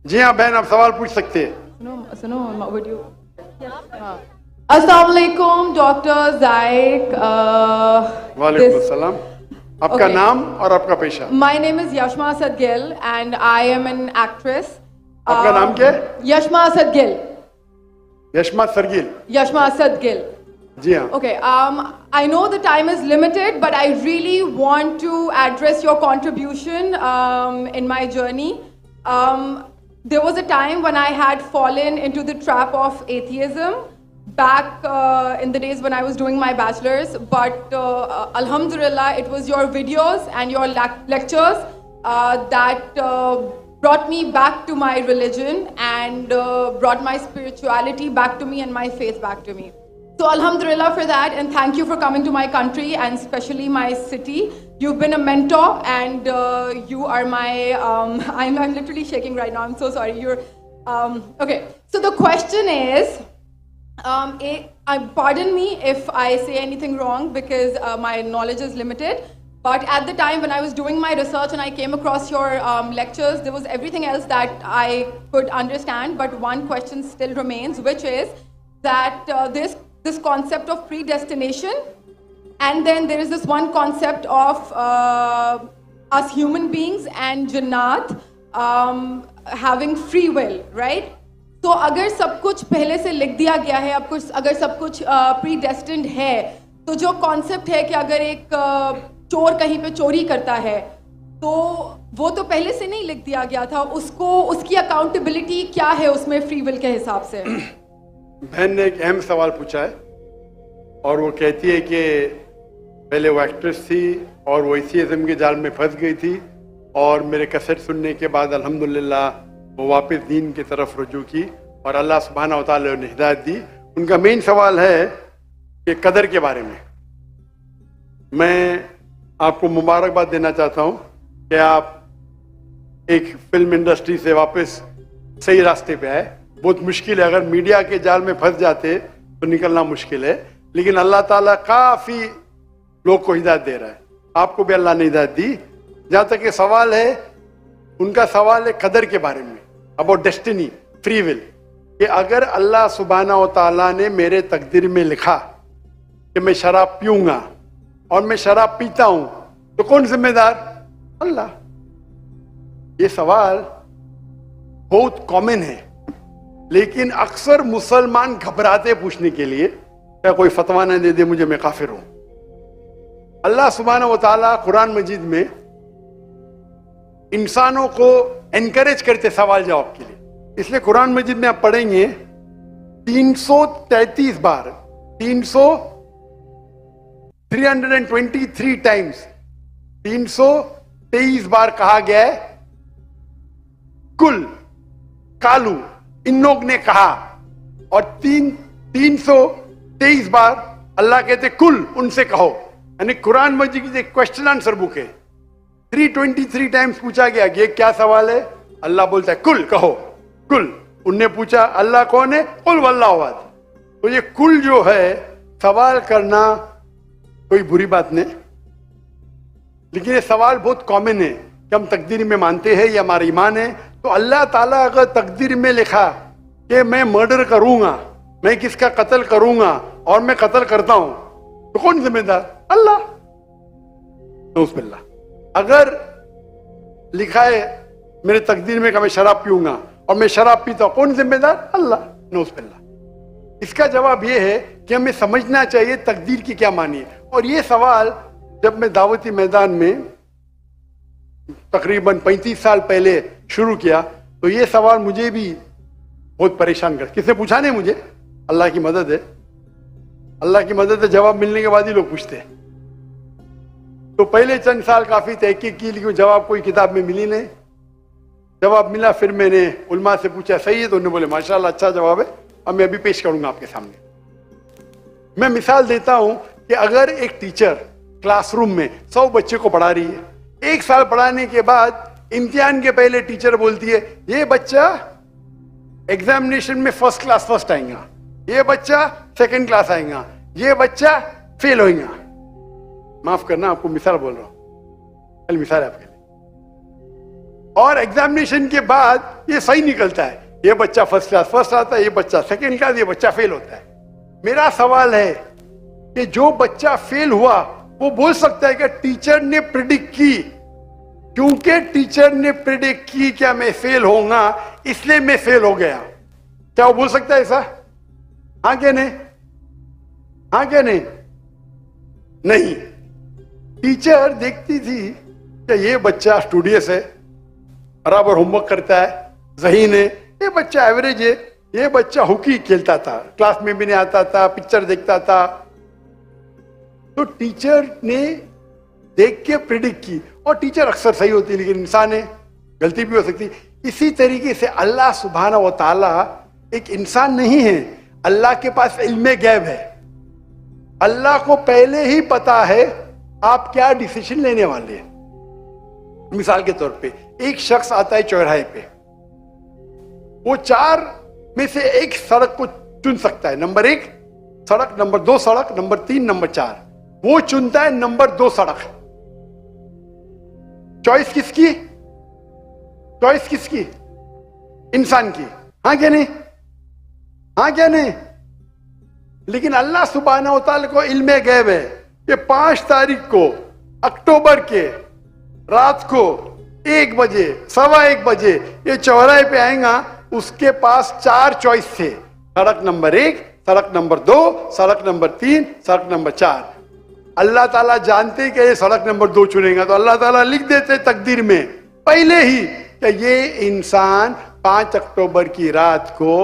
जी हाँ बहन, आप सवाल पूछ सकते हैं। सुनो वीडियो। अस्सलाम वालेकुम डॉक्टर जायक। वालेकुम अस्सलाम। आपका नाम और आपका पेशा? My name is Yashma Asad Gill and I am an actress. आपका नाम क्या है? यशमा असद गिल। यशमा सरगिल। यशमा असद गिल। जी हाँ। Okay, I know the time is limited, but I really want to address your contribution in my journey. There was a time when I had fallen into the trap of atheism back in the days when I was doing my bachelor's, but Alhamdulillah, it was your videos and your lectures that brought me back to my religion and brought my spirituality back to me and my faith back to me. So Alhamdulillah for that, and thank you for coming to my country and especially my city. You've been a mentor and you are my, I'm literally shaking right now, I'm so sorry. Okay, so the question is, pardon me if I say anything wrong because my knowledge is limited, but at the time when I was doing my research and I came across your lectures, there was everything else that I could understand, but one question still remains, which is that this concept of predestination, and then there is this one concept of us human beings and Jannat having free will, right? तो अगर सब कुछ पहले से लिख दिया गया है, अब कुछ अगर सब कुछ predestined है, तो जो concept है कि अगर एक चोर कहीं पे चोरी करता है, तो वो तो पहले से नहीं लिख दिया गया था, उसको उसकी accountability क्या है उसमें free will के हिसाब से? बहन ने एक अहम सवाल पूछा है और वो कहती है कि पहले वो एक्ट्रेस थी और वो एथियज्म के जाल में फंस गई थी और मेरे कैसेट सुनने के बाद अल्हम्दुलिल्लाह वो वापस दीन की तरफ रुजू की और अल्लाह सुब्हानहू व तआला ने हिदायत दी। उनका मेन सवाल है कि कदर के बारे में। मैं आपको मुबारकबाद देना चाहता हूँ कि आप एक फिल्म इंडस्ट्री से वापस सही रास्ते पे आए। बहुत मुश्किल है, अगर मीडिया के जाल में फंस जाते तो निकलना मुश्किल है, लेकिन अल्लाह ताला काफ़ी लोग को हिदायत दे रहा है। आपको भी अल्लाह ने हिदायत दी। जहाँ तक ये सवाल है, उनका सवाल है कदर के बारे में, अबाउट डेस्टिनी, फ्री विल, कि अगर अल्लाह सुब्हानहू व तआला ने मेरे तकदीर में लिखा कि मैं शराब पीऊँगा और मैं शराब पीता हूँ, तो कौन जिम्मेदार? अल्लाह। ये सवाल बहुत कॉमन है, लेकिन अक्सर मुसलमान घबराते पूछने के लिए, क्या कोई फतवा न दे दे मुझे, मैं काफिर हूं। अल्लाह सुब्हानहू व तआला कुरान मजीद में इंसानों को एनकरेज करते सवाल जवाब के लिए, इसलिए कुरान मजीद में आप पढ़ेंगे 333 बार 323 टाइम्स 323 बार कहा गया है कुल, कालू, इन लोग ने कहा, और 323 बार अल्लाह कहते कुल, उनसे कहो। यानी कुरान मजीद की एक क्वेश्चन आंसर बुक है। 323 टाइम्स पूछा गया कि ये क्या सवाल है, अल्लाह बोलता है कुल, कहो कुल। उनने पूछा अल्लाह कौन है, कुल वल्लाहु अहद। तो ये कुल जो है, सवाल करना कोई बुरी बात नहीं, लेकिन ये सवाल बहुत कॉमन है कि हम तकदीर में मानते हैं या हमारा ईमान है। तो अल्लाह ताला अगर तकदीर में लिखा कि मैं मर्डर करूंगा, मैं किसका कत्ल करूंगा और मैं कत्ल करता हूं, तो कौन जिम्मेदार? अल्लाह। नऊज़ुबिल्लाह। अगर लिखा है मेरे तकदीर में कि मैं शराब पीऊंगा और मैं शराब पीता हूं, कौन जिम्मेदार? अल्लाह। नऊज़ुबिल्लाह। इसका जवाब यह है कि हमें समझना चाहिए तकदीर की क्या मानी है। और ये सवाल जब मैं दावती मैदान में तकरीबन 35 साल पहले शुरू किया, तो ये सवाल मुझे भी बहुत परेशान कर, किसने पूछा नहीं मुझे, अल्लाह की मदद है, अल्लाह की मदद है, जवाब मिलने के बाद ही लोग पूछते हैं। तो पहले चंद साल काफी तहकीक की, लेकिन जवाब कोई किताब में मिली नहीं। जवाब मिला, फिर मैंने उलमा से पूछा सही है, तो उन्होंने बोले माशाल्लाह अच्छा जवाब है, और मैं अभी पेश करूंगा आपके सामने। मैं मिसाल देता हूं कि अगर एक टीचर क्लासरूम में 100 बच्चे को पढ़ा रही है, 1 साल पढ़ाने के बाद इम्तिहान के पहले टीचर बोलती है ये बच्चा एग्जामिनेशन में फर्स्ट क्लास फर्स्ट आएगा, ये बच्चा सेकंड क्लास आएगा, ये बच्चा फेल होएगा। माफ करना, आपको मिसाल बोल रहा हूं, कल मिसाल है आपके लिए। और एग्जामिनेशन के बाद ये सही निकलता है, ये बच्चा फर्स्ट आता है, ये बच्चा सेकंड क्लास, ये बच्चा फेल होता है। मेरा सवाल है कि जो बच्चा फेल हुआ वो बोल सकता है कि टीचर ने प्रिडिक्ट की, क्योंकि टीचर ने प्रिडिक्ट की क्या मैं फेल होऊंगा इसलिए मैं फेल हो गया। क्या वो बोल सकता है ऐसा? हाँ क्या नहीं? हाँ क्या नहीं? नहीं। टीचर देखती थी कि ये बच्चा स्टूडियस है, बराबर होमवर्क करता है, ज़हीन है, ये बच्चा एवरेज है, ये बच्चा हॉकी खेलता था, क्लास में भी नहीं आता था, पिक्चर देखता था। तो टीचर ने देख के प्रिडिक्ट की, और टीचर अक्सर सही होती है, लेकिन इंसान है, गलती भी हो सकती। इसी तरीके से अल्लाह सुब्हाना व ताला एक इंसान नहीं है, अल्लाह के पास इल्मे गैब है। अल्लाह को पहले ही पता है आप क्या डिसीजन लेने वाले हैं। मिसाल के तौर पे एक शख्स आता है चौराहे पे, वो 4 में से एक सड़क को चुन सकता है, नंबर 1 सड़क, नंबर 2 सड़क, नंबर 3, नंबर 4। वो चुनता है नंबर 2 सड़क। चॉइस किसकी? चॉइस किसकी? इंसान की। हाँ क्या नहीं? हाँ क्या नहीं? लेकिन अल्लाह सुब्हाना व तआला को इल्मे गैब है कि 5 तारीख को अक्टूबर के रात को 1 बजे, 1:15 बजे ये चौराहे पे आएगा, उसके पास 4 चॉइस थे, सड़क नंबर 1, सड़क नंबर 2, सड़क नंबर 3, सड़क नंबर 4। अल्लाह ताला जानते कि ये सड़क नंबर 2 चुनेगा, तो अल्लाह ताला लिख देते तकदीर में पहले ही कि ये इंसान 5 अक्टूबर की रात को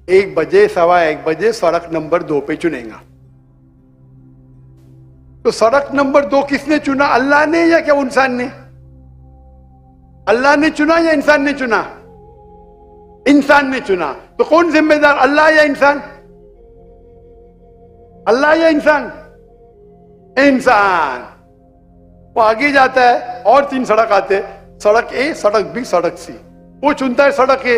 1 बजे, 1:15 बजे सड़क नंबर 2 पे चुनेगा। तो सड़क नंबर 2 किसने चुना? अल्लाह ने या क्या इंसान ने? अल्लाह ने चुना या इंसान ने चुना? इंसान ने चुना। तो कौन जिम्मेदार, अल्लाह या इंसान? अल्लाह या इंसान? इंसान। वो आगे जाता है और 3 सड़क आते, सड़क ए, सड़क बी, सड़क सी। वो चुनता है सड़क ए,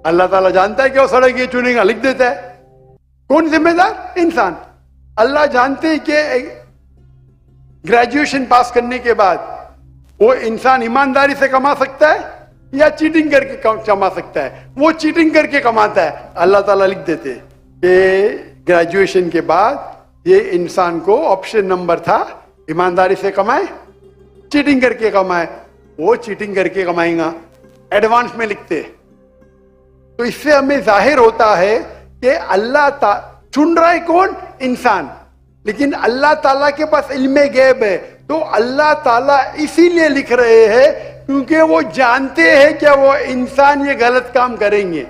अल्लाह ताला जानता है कि वो सड़क ये चुनेगा, लिख देता है। कौन जिम्मेदार? इंसान। अल्लाह जानते हैं कि ग्रेजुएशन पास करने के बाद वो इंसान ईमानदारी से कमा सकता है या चीटिंग करके कमा सकता है। वो चीटिंग करके कमाता है, अल्लाह ताला लिख देते कि ग्रेजुएशन के बाद ये इंसान को ऑप्शन नंबर था ईमानदारी से कमाए, चीटिंग करके कमाए। वो चीटिंग करके कमाएगा, एडवांस में लिखते। तो इससे हमें जाहिर होता है कि अल्लाह चुन रहा है कौन? इंसान। लेकिन अल्लाह ताला के पास इल्मे गैब है, तो अल्लाह ताला इसीलिए लिख रहे हैं क्योंकि वो जानते हैं कि वो इंसान ये गलत काम करेंगे।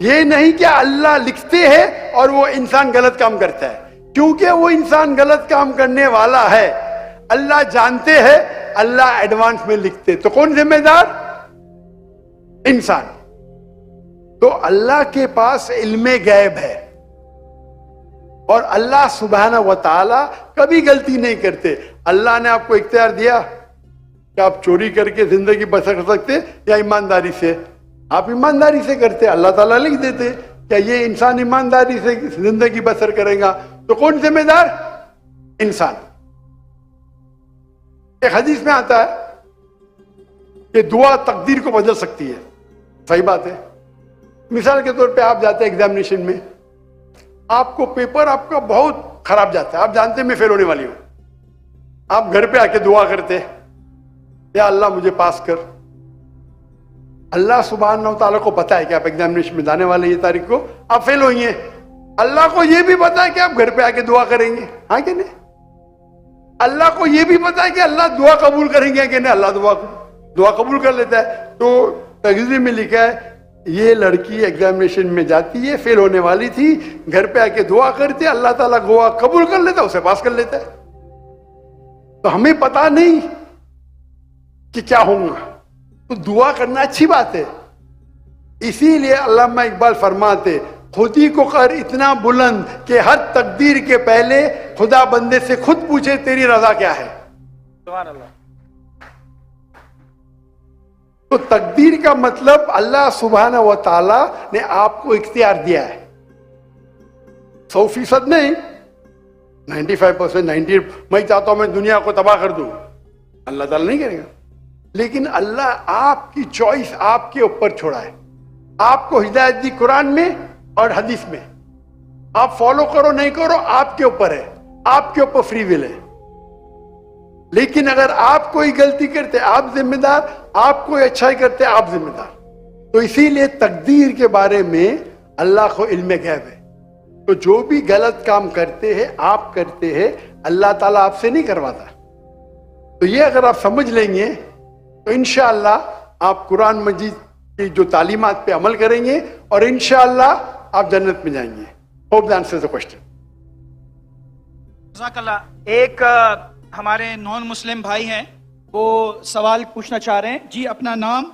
ये नहीं कि अल्लाह लिखते हैं और वो इंसान गलत काम करता है, क्योंकि वो इंसान गलत काम करने वाला है, अल्लाह जानते हैं, अल्लाह एडवांस में लिखते। तो कौन जिम्मेदार? इंसान। तो अल्लाह के पास इल्मे गैब है, और अल्लाह सुब्हाना व ताला कभी गलती नहीं करते। अल्लाह ने आपको इख्तियार दिया कि आप चोरी करके जिंदगी बसर कर सकते या ईमानदारी से। आप ईमानदारी से करते, अल्लाह ताला लिख देते क्या ये इंसान ईमानदारी से जिंदगी बसर करेगा। तो कौन जिम्मेदार? इंसान। एक हदीस में आता है कि दुआ तकदीर को बदल सकती है। सही बात है। मिसाल के तौर पे आप जाते हैं एग्जामिनेशन में, आपको पेपर आपका बहुत खराब जाता है, आप जानते हैं मैं फेल होने वाली हूं, आप घर पे आके दुआ करते या अल्लाह मुझे पास कर। अल्लाह सुब्हानहू व तआला को पता है कि आप एग्जामिनेशन में जाने वाले ये तारीख को आप फेल होंगे। अल्लाह को यह भी पता है कि आप घर पे आके दुआ करेंगे। हाँ कि नहीं? अल्लाह को यह भी पता है कि अल्लाह दुआ कबूल करेंगे कि नहीं। अल्लाह दुआ कबूल कर लेता है। तो तकदीर में लिखा है ये लड़की एग्जामिनेशन में जाती है, फेल होने वाली थी, घर पे आके दुआ करती है, अल्लाह ताला दुआ कबूल कर लेता है, उसे पास कर लेता है। तो हमें पता नहीं कि क्या होगा, तो दुआ करना अच्छी बात है। इसीलिए अल्लामा इकबाल फरमाते खुदी को कर इतना बुलंद कि हर तकदीर के पहले खुदा बंदे से खुद पूछे तेरी रजा क्या है। सुभान अल्लाह। तो तकदीर का मतलब अल्लाह सुब्हाना व ताला ने आपको इख्तियार दिया है। 100% नहीं, 95%, 90। मैं चाहता हूं मैं दुनिया को तबाह कर दूं, अल्लाह ताला नहीं करेगा। लेकिन अल्लाह आपकी चॉइस आपके ऊपर छोड़ा है। आपको हिदायत दी कुरान में और हदीस में, आप फॉलो करो नहीं करो आपके ऊपर है, आपके ऊपर फ्री विल है। लेकिन अगर आप कोई गलती करते आप जिम्मेदार, आप कोई अच्छाई करते आप जिम्मेदार। तो इसीलिए तकदीर के बारे में अल्लाह को इल्म गैब है। तो जो भी गलत काम करते हैं आप करते हैं, अल्लाह ताला आपसे नहीं करवाता। तो ये अगर आप समझ लेंगे तो इंशाअल्लाह आप कुरान मजीद की जो तालीमात पे अमल करेंगे और इंशाअल्लाह आप जन्नत में जाएंगे। Hope that answers the question. जज़ाकल्लाह। एक हमारे नॉन मुस्लिम भाई हैं, वो सवाल पूछना चाह रहे हैं। जी, अपना नाम